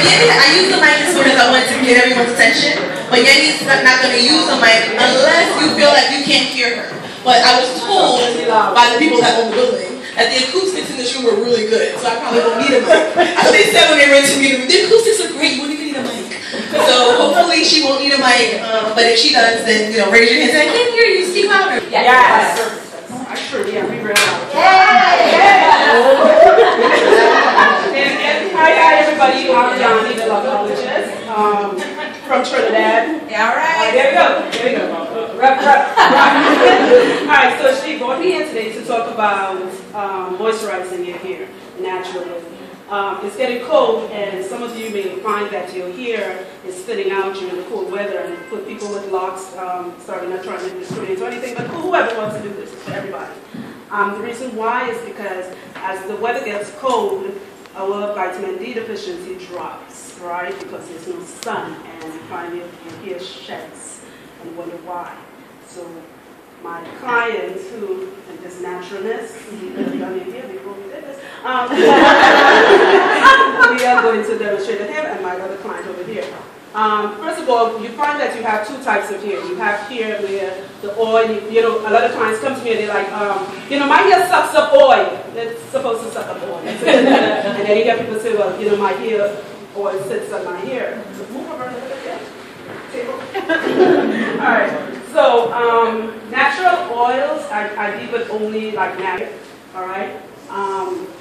Yenny, I use the mic as soon as I want to get everyone's attention, but Yenny's not going to use the mic unless you feel like you can't hear her. But I was told by the people that own the building that the acoustics in this room were really good, so I probably won't need a mic. That's what they said when they rented me. The acoustics are great, you won't even need a mic. So hopefully she won't need a mic, but if she does, then raise your hand and say, I can't hear you, speak louder. Yes. Actually, yeah, we read out. Hi everybody, I'm Yanni, the logologist from Trinidad. Yeah, all right. There we go. Rep. Alright, so she brought me in today to talk about moisturizing your hair naturally. It's getting cold, and some of you may find that your hair is thinning out during the cold weather, and for people with locks, sorry, not trying to discriminate or anything, but whoever wants to do this, it's for everybody. The reason why is because as the weather gets cold, our vitamin D deficiency drops, right? Because there's no sun, and you find your hair sheds, and wonder why. So my clients who, and this naturalness, we are going to demonstrate him and my other client over here. First of all, you find that you have two types of hair. You have hair where the oil, a lot of clients come to me and they're like, my hair sucks up oil. It's supposed to suck up oil. And then you get people say, well, my hair oil sits on my hair. Move over and look at that table. All right. So natural oils, I leave it only like natural. All right.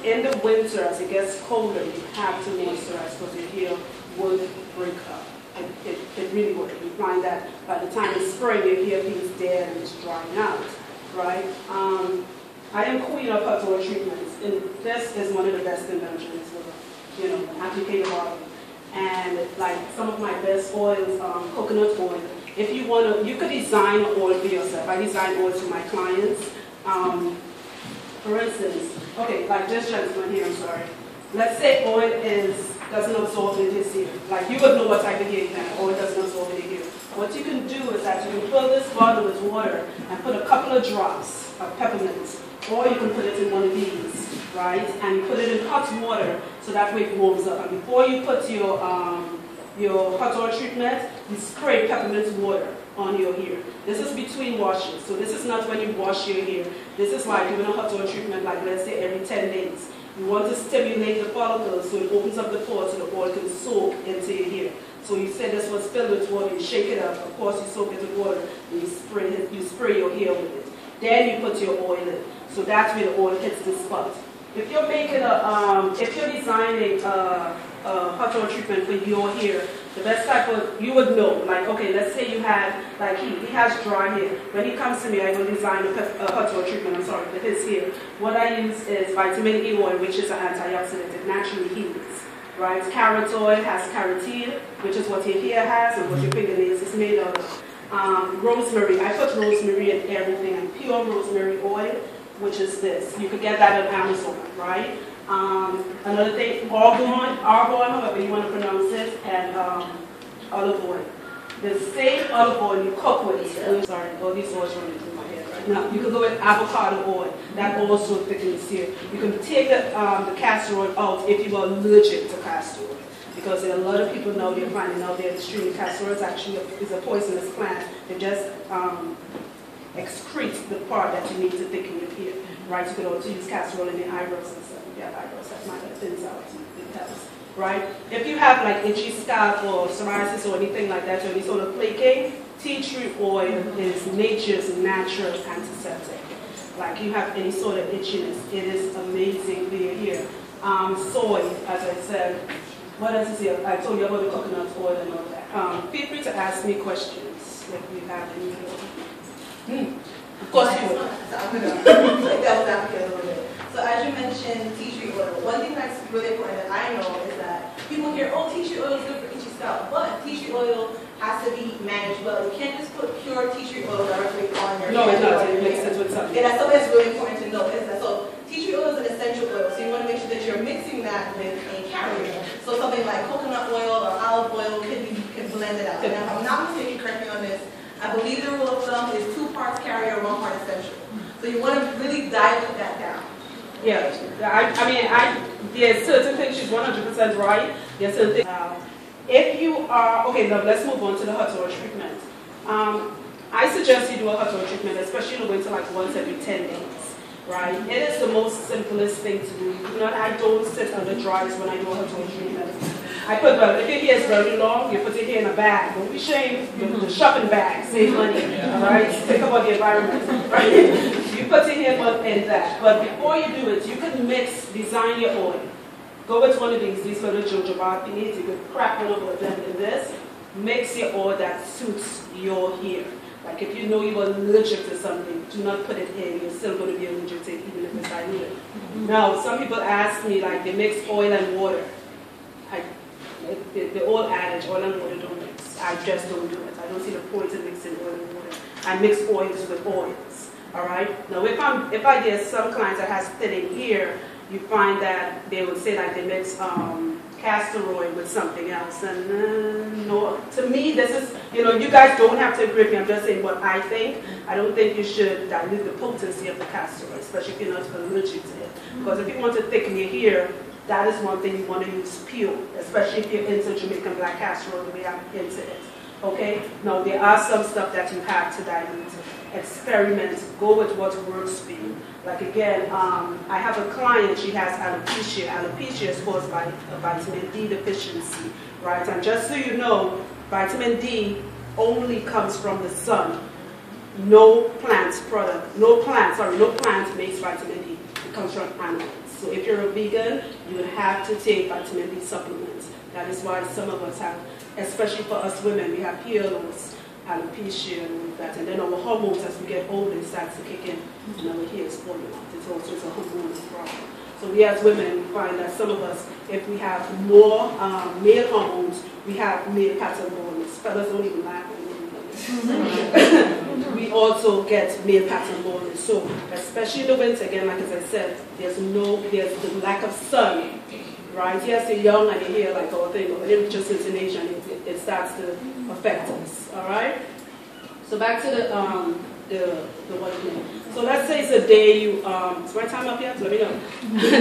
In the winter, as it gets colder, you have to moisturize because your hair would break up. It really would. You find that by the time it's spring, your hair feels dead and it's drying out, right? I am queen of hot oil treatments, and this is one of the best inventions with, applicator oil. And like some of my best oils, coconut oil. If you want to, you could design oil for yourself. I design oils for my clients. For instance, okay, like this gentleman here, I'm sorry. Let's say oil doesn't absorb in his hair. Like you would know what type of hair you have. Oil doesn't absorb in your hair. What you can do is that you can fill this bottle with water and put a couple of drops of peppermint. Or you can put it in one of these, right? And you put it in hot water so that way it warms up. And before you put your hot oil treatment, you spray peppermint water on your hair. This is between washes. So this is not when you wash your hair. This is like doing a hot oil treatment, like let's say every 10 days. You want to stimulate the follicles so it opens up the pores so the oil can soak into your hair. So you said this was filled with water, you shake it up, of course you soak it with water, and you spray your hair with it. Then you put your oil in. So that's where the oil hits the spot. If you're making if you're designing a hot oil treatment for your hair, the best type of, you would know, like, okay, let's say you had, like he has dry hair. When he comes to me, I will design a hot oil treatment, for his hair. What I use is vitamin E oil, which is an antioxidant. It naturally heals, right? Carrot oil has carotene, which is what your hair has and what your fingernails is made of. Rosemary, I put rosemary in everything, and pure rosemary oil, which is this. You could get that on Amazon, right? Another thing, argan, however you want to pronounce it, and olive oil. The same olive oil you cook with, sorry, all these oils running through my head right now. You can go with avocado oil. That also thickens hair. You can take the castor oil out if you are allergic to castor oil. Because there are a lot of people now they're finding out they're extremely castor oil is a poisonous plant. It just excretes the part that you need to thicken your hair. Right? You could also use castor oil in your eyebrows and stuff. Yeah, eyebrows, that's my thins out. It helps. Right? If you have like itchy scalp or psoriasis or anything like that, or any sort of flaking, tea tree oil is nature's natural antiseptic. Like you have any sort of itchiness, it is amazing for your hair. Soy, as I said. What else is here? I told you about the coconut oil and all that. Feel free to ask me questions if you have any. Of course you would. So I'm going to play devil's advocate a little bit. So as you mentioned tea tree oil, one thing that's really important that I know is that people hear, oh, tea tree oil is good for itchy scalp, but tea tree oil has to be managed well. You can't just put pure tea tree oil directly on your hair. No, it doesn't. It makes sense with something. Yeah, that's something that's really important to know. Is that so? Tea tree oil is an essential oil, so you want to make sure that you're mixing that with a carrier. So something like coconut oil or olive oil can blend it out. Now, if I'm not mistaken, correct me on this, I believe the rule of thumb is 2 parts carrier, 1 part essential. So you want to really dilute that down. Yeah, there's certain things she's 100% right. There's certain things. If you are, okay, now let's move on to the hot oil treatment. I suggest you do a hot oil treatment, especially in the winter, like once every 10 days, right? It is the most simplest thing to do. I don't sit under dries when I do a hot oil treatment. If your hair is very long, you put your hair in a bag. Don't be ashamed. The shopping bag, save money, all right? Think about the environment, right? You put your hair in that. But before you do it, you can design your oil. Go with one of these little jojoba thingies. You can crack one of them in this. Mix your oil that suits your hair. Like if you know you're allergic to something, do not put it in. You're still going to be allergic to it, even if it's dilute. Now, some people ask me, like, they mix oil and water. The old adage, oil and water don't mix. I just don't do it. I don't see the point in mixing oil and water. I mix oils with oils. All right. Now, if I get some clients that has thinning hair, you find that they would say like they mix castor oil with something else. And no, to me, this is, you guys don't have to agree with me. I'm just saying what I think. I don't think you should dilute the potency of the castor oil, especially if you're not allergic to it. Because if you want to thicken your hair, that is one thing you want to use pure, especially if you're into Jamaican black castor oil, the way I'm into it. Okay? Now, there are some stuff that you have to dilute. Experiment. Go with what works for you. Like again, I have a client, she has alopecia. Alopecia is caused by a vitamin D deficiency, right? And just so you know, vitamin D only comes from the sun. No plant makes vitamin D. It comes from animals. So if you're a vegan, you have to take vitamin D supplements. That is why some of us have, especially for us women, we have hair loss, alopecia, and all of that. And then our hormones, as we get older, starts to kick in, and our hair is falling out. It's also a hormonal problem. So we as women find that some of us, if we have more male hormones, we have male pattern baldness. Fellas don't even laugh. We also get male pattern baldness. So especially in the winter, again, like as I said, there's the lack of sun, right? Yes, you're young and you're here like all thing, but it just into nature and it starts to affect us. All right. So back to the what thing. So let's say it's a day you is my time up yet? Let me know.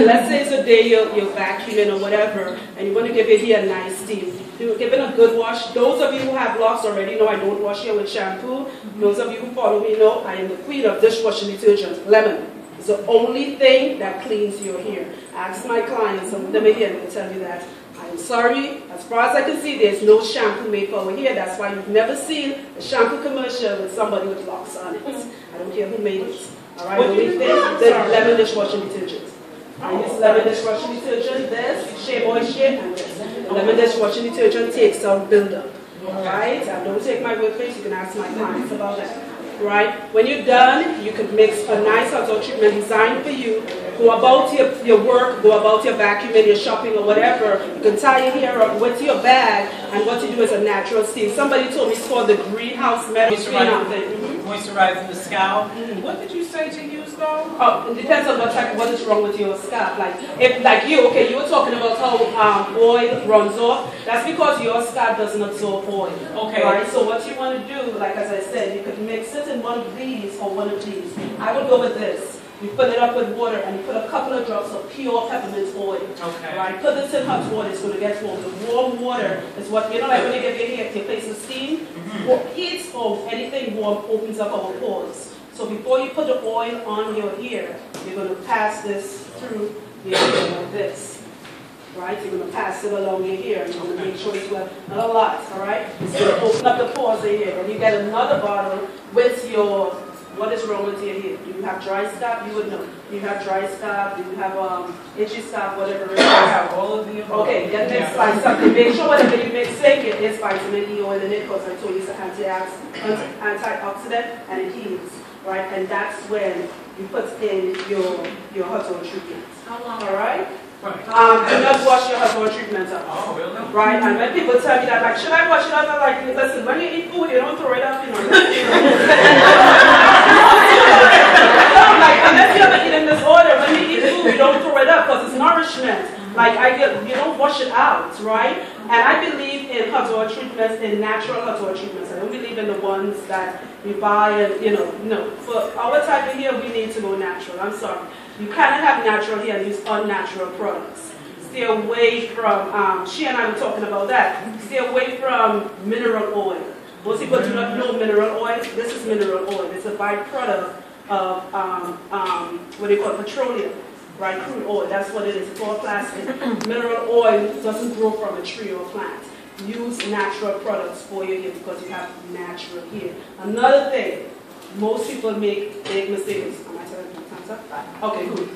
Let's say it's a day you're vacuuming or whatever, and you want to give your hair a nice steam. Give it a good wash. Those of you who have locks already know I don't wash hair with shampoo. Those of you who follow me know I am the queen of dishwashing detergent. Lemon is the only thing that cleans your hair. Ask my clients, some of them are here, and they'll tell you that. I'm sorry, as far as I can see, there's no shampoo made for our hair. That's why you've never seen a shampoo commercial with somebody with locks on it. I don't care who made it. All right, the only thing, the lemon dishwashing detergent. I use lemon dishwashing detergent, this, shea moisture, and this. Lemon dishwashing detergent takes out buildup. All right, and don't take my word for it, you can ask my clients about that. Right, when you're done, you can mix a nice hot oil treatment designed for you. Go about your work, go about your vacuuming, your shopping, or whatever. You can tie your hair up with your bag, and what you do is a natural steam. Somebody told me it's called the greenhouse method. Moisturizing the scalp. What did you say to use though? Oh, it depends on what is wrong with your scalp. Like you were talking about how oil runs off. That's because your scalp doesn't absorb oil. Okay. Right. So what you want to do, like as I said, you could mix it in one of these or one of these. I would go with this. You fill it up with water and you put a couple of drops of pure peppermint oil. Okay. Right? Put this in hot water, it's going to get warm. The warm water is what, like when you get your hair, your face is steam, heat or anything warm opens up our pores. So before you put the oil on your hair, you're going to pass this through your hair like this. Right? You're going to pass it along your hair and you're going to make sure it's well, not a lot, all right? It's going to open up the pores of your hair. Then you get another bottle with your, what is wrong with your hair? Do you have dry scalp? You would know. Do you have dry scalp? Do you have itchy scalp? Whatever it is. I have all of the above. Okay, then mix like something. Make sure whatever you mix in it is vitamin E oil in it because I told you it's an antioxidant and it heals. Right? And that's when you put in your hot oil treatment. How long? All right? Right. Do not wash your hot oil treatment up. Oh, really? Right? And when people tell me that, like, should I wash it up? I'm like, listen, when you eat food, you don't throw it up, you know. I'm like, unless you have eaten this order, when you eat food, you don't throw it up because it's nourishment. Like you don't wash it out, right? And I believe in hot oil treatments, in natural hot oil treatments. I don't believe in the ones that you buy and, no. For our type of hair, we need to go natural. I'm sorry. You cannot have natural hair and use unnatural products. Stay away from, she and I were talking about that. Stay away from mineral oil. Most people do not know mineral oil. This is mineral oil. It's a byproduct of, what do you call it, petroleum. Right, crude oil, that's what it is. It's all plastic. Mineral oil doesn't grow from a tree or plant. Use natural products for your hair because you have natural hair. Another thing, most people make big mistakes. Am I telling you time's up? Okay, good.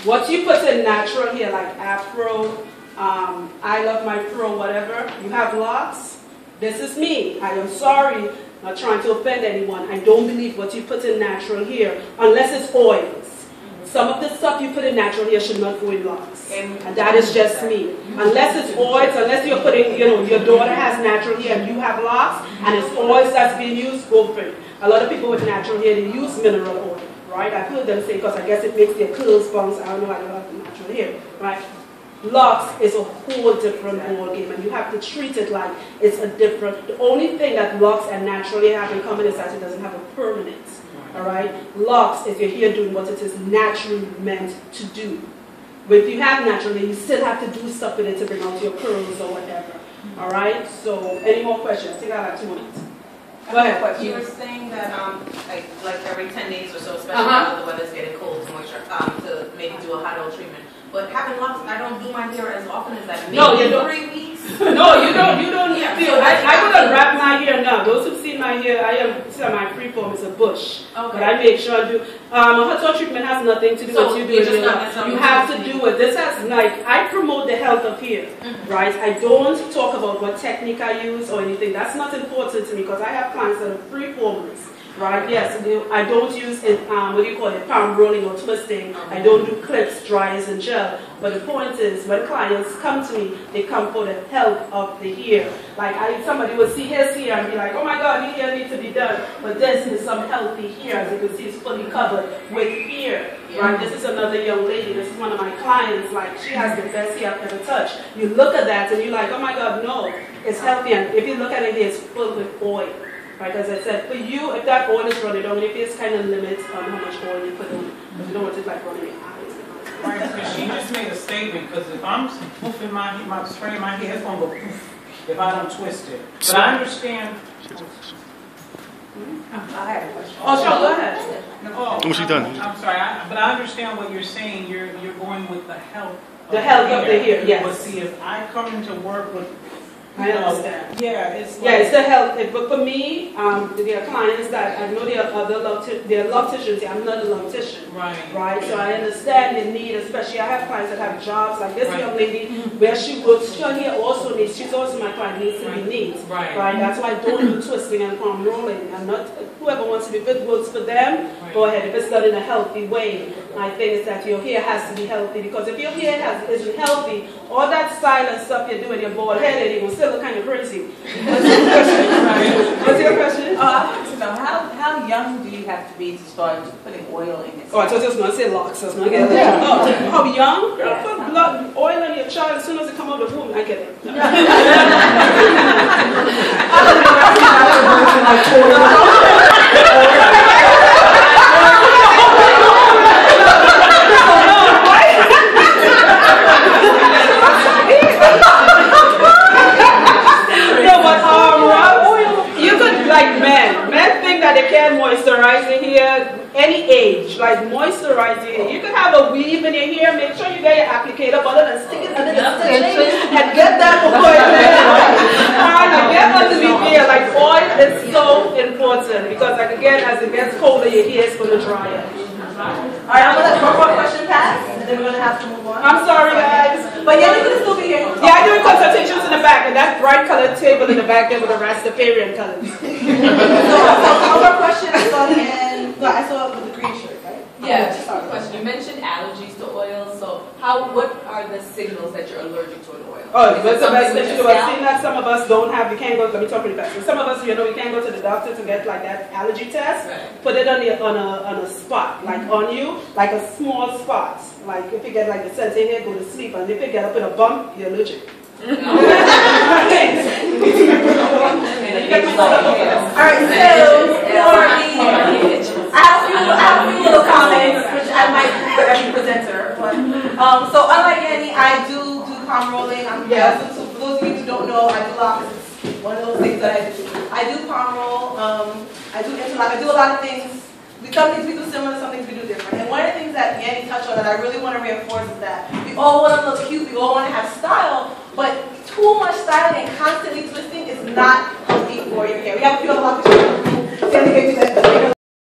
What you put in natural hair, like afro, I love my fro, whatever, you have locks. This is me. I am sorry, not trying to offend anyone. I don't believe what you put in natural hair, unless it's oils. Some of the stuff you put in natural hair should not go in locks. And that is just me. Unless it's oils, unless you're putting, your daughter has natural hair and you have locks, and it's oils that's being used, go for it. A lot of people with natural hair, they use mineral oil, right? I've heard them say, because I guess it makes their curls bounce. I don't know, I don't have natural hair, right? Locks is a whole different ball game, and you have to treat it like it's a different. The only thing that locks and natural hair have in common is that it doesn't have a permanence. All right, locks is your hair doing what it is naturally meant to do. But if you have naturally, you still have to do stuff with it to bring out your curls or whatever. All right. So, any more questions? I think I have 2 minutes. Go ahead. You were saying that like every 10 days or so, especially now the weather's getting cold, to maybe do a hot oil treatment. But having locks, I don't do my hair as often as that. Maybe no, you don't. 3 weeks. No, you don't. You don't feel. I wouldn't wrap my hair now. Those who've seen my hair, I am semi freeform. It's a bush. Okay. But I make sure I do. A hot oil treatment has nothing to do with you doing it. You have to do it. This has I promote the health of hair, right? I don't talk about what technique I use or anything. That's not important to me because I have clients that are freeformers. Right, yes, I don't use it, what do you call it, palm rolling or twisting. I don't do clips, dryers, and gel. But the point is, when clients come to me, they come for the health of the hair. Like, somebody will see his hair and be like, oh my God, your hair needs to be done. But this is some healthy hair. As you can see, it's fully covered with hair. Right, this is another young lady. This is one of my clients. Like, she has the best hair I've ever touched. You look at that and you're like, oh my God, no, it's healthy. And if you look at it, it's full with oil. Right, as I said, for you, if that oil is running down, if it's kind of limits on how much oil you put in, but you don't want it like running your eyes. Right, because she just made a statement, because if I'm poofing spraying my hair, it's going to go poof if I don't twist it. But I understand. I have a question. Oh, sure, go ahead. Oh, she done? I'm sorry, but I understand what you're saying. You're going with the health. The health of the hair, yes. But see, if I come into work with I understand. Yeah, it's the health. But for me, there are clients that I know there are other locticians. I'm not a loctician. Right. So I understand the need, especially I have clients that have jobs like this young lady where she works. Her hair also needs. She's also my client needs to be neat. Right. That's why I don't do twisting and palm rolling. I'm not. Whoever wants to be good works for them. Go ahead. If it's done in a healthy way, my thing is that your hair has to be healthy because if your hair isn't healthy, all that style and stuff you're doing, your bald headed, it will still look kind of crazy. What's your question? I want to know how young do you have to be to start putting oil in it? Oh, I thought you was going to say locks. I was going to get it. Oh, how young? Girl, put blood, oil on your child as soon as it come out of the womb. I get it. Men think that they can moisturize their hair any age, like moisturize your hair. You can have a weave in your hair, make sure you get your applicator button and stick it under the stitching and get that oil there. And get underneath here, like oil is so important because like again, as it gets colder, your hair is going to dry out. Alright, I'm going to let one more question pass, and then we're going to have to move on. I'm sorry, guys. But yeah, you're going to still be here. Yeah, I'm doing consultations in the back, and that bright colored table in the back there with the Rastafarian colors. So one more question I saw with the green shirt, right? Yeah, just a question. You mentioned allergies to oil, so how What are the signals that you're allergic to an oil? Oh, that's the best something thing with to your do. I've scalp? seen that some of us don't have, you can't go, let me talk really fast. So some of us, you know, we can't go to the doctor to get like that allergy test. Right. Put it on a spot, like on you, like a small spot. Like if you get like the sense in here, go to sleep. And if you get up in a bump, you're allergic. Alright, so I have a few little comments which I might do for every presenter. But, so unlike Annie, I do palm rolling. So for those of you who don't know, I do locs. It's one of those things that I do. I do palm roll. I do interlock. I do a lot of things. Some things we do similar, some things we do different. And one of the things that Annie touched on that I really want to reinforce is that we all want to look cute, we all want to have style, but too much styling and constantly twisting is not healthy for your hair. We have a few other locs.